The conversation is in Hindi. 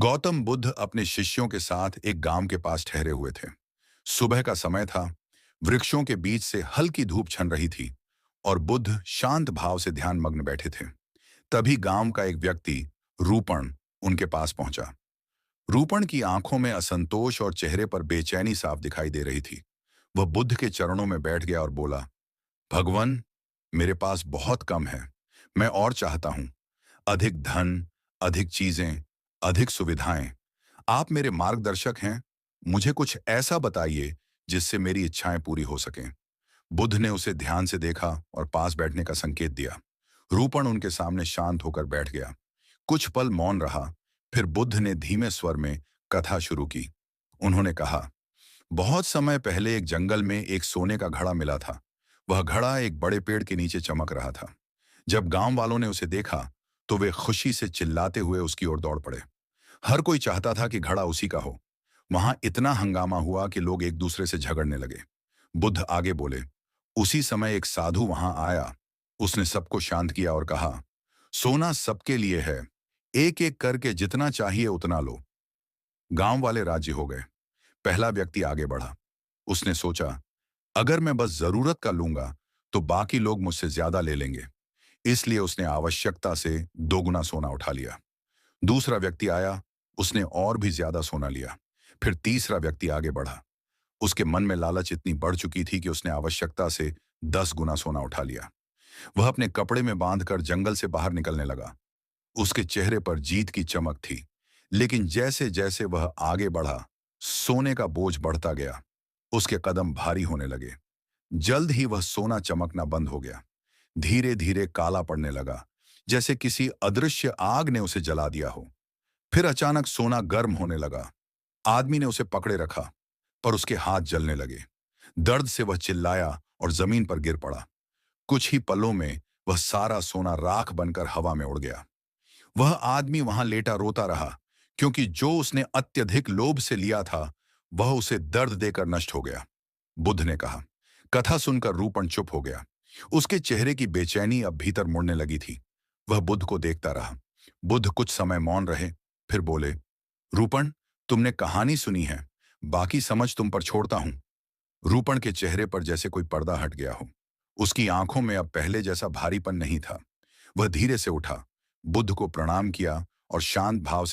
गौतम बुद्ध अपने शिष्यों के साथ एक गांव के पास ठहरे हुए थे। सुबह का समय था। वृक्षों के बीच से हल्की धूप छन रही थी और बुद्ध शांत भाव से ध्यान मग्न बैठे थे। तभी गांव का एक व्यक्ति, रूपण, उनके पास पहुंचा। रूपण की आंखों में असंतोष और चेहरे पर बेचैनी साफ दिखाई दे रही थी। वह बुद्ध के चरणों में बैठ गया और बोला, भगवान, मेरे पास बहुत कम है। मैं और चाहता हूं, अधिक धन, अधिक चीजें, अधिक सुविधाएं। आप मेरे मार्गदर्शक हैं। मुझे कुछ ऐसा बताइए जिससे मेरी इच्छाएं पूरी हो सकें। बुद्ध ने उसे ध्यान से देखा और पास बैठने का संकेत दिया। रूपण उनके सामने शांत होकर बैठ गया। कुछ पल मौन रहा। फिर बुद्ध ने धीमे स्वर में कथा शुरू की। उन्होंने कहा, बहुत समय पहले एक जंगल में एक सोने का घड़ा मिला था। वह घड़ा एक बड़े पेड़ के नीचे चमक रहा था। जब गांव वालों ने उसे देखा तो वे खुशी से चिल्लाते हुए उसकी ओर दौड़ पड़े। हर कोई चाहता था कि घड़ा उसी का हो। वहां इतना हंगामा हुआ कि लोग एक दूसरे से झगड़ने लगे। बुद्ध आगे बोले, उसी समय एक साधु वहां आया। उसने सबको शांत किया और कहा, सोना सबके लिए है। एक एक करके जितना चाहिए उतना लो। गांव वाले राजी हो गए। पहला व्यक्ति आगे बढ़ा। उसने सोचा, अगर मैं बस जरूरत का लूंगा तो बाकी लोग मुझसे ज्यादा ले लेंगे। इसलिए उसने आवश्यकता से दोगुना सोना उठा लिया। दूसरा व्यक्ति आया। उसने और भी ज्यादा सोना लिया। फिर तीसरा व्यक्ति आगे बढ़ा। उसके मन में लालच इतनी बढ़ चुकी थी कि उसने आवश्यकता से 10 गुना सोना उठा लिया। वह अपने कपड़े में बांधकर जंगल से बाहर निकलने लगा। उसके चेहरे पर जीत की चमक थी। लेकिन जैसे जैसे वह आगे बढ़ा, सोने का बोझ बढ़ता गया। उसके कदम भारी होने लगे। जल्द ही वह सोना चमकना बंद हो गया। धीरे धीरे काला पड़ने लगा, जैसे किसी अदृश्य आग ने उसे जला दिया हो। फिर अचानक सोना गर्म होने लगा। आदमी ने उसे पकड़े रखा, पर उसके हाथ जलने लगे। दर्द से वह चिल्लाया और जमीन पर गिर पड़ा। कुछ ही पलों में वह सारा सोना राख बनकर हवा में उड़ गया। वह आदमी वहां लेटा रोता रहा, क्योंकि जो उसने अत्यधिक लोभ से लिया था वह उसे दर्द देकर नष्ट हो गया। बुद्ध ने कहा। कथा सुनकर रूपण चुप हो गया। उसके चेहरे की बेचैनी अब भीतर मुड़ने लगी थी। वह बुद्ध को देखता रहा। बुद्ध कुछ समय मौन रहे, फिर बोले, रूपण, तुमने कहानी सुनी है, बाकी समझ तुम पर छोड़ता हूं। रूपण के चेहरे पर जैसे कोई पर्दा हट गया हो। उसकी आंखों में अब पहले जैसा भारीपन नहीं था। वह धीरे से उठा, बुद्ध को प्रणाम किया और शांत भाव से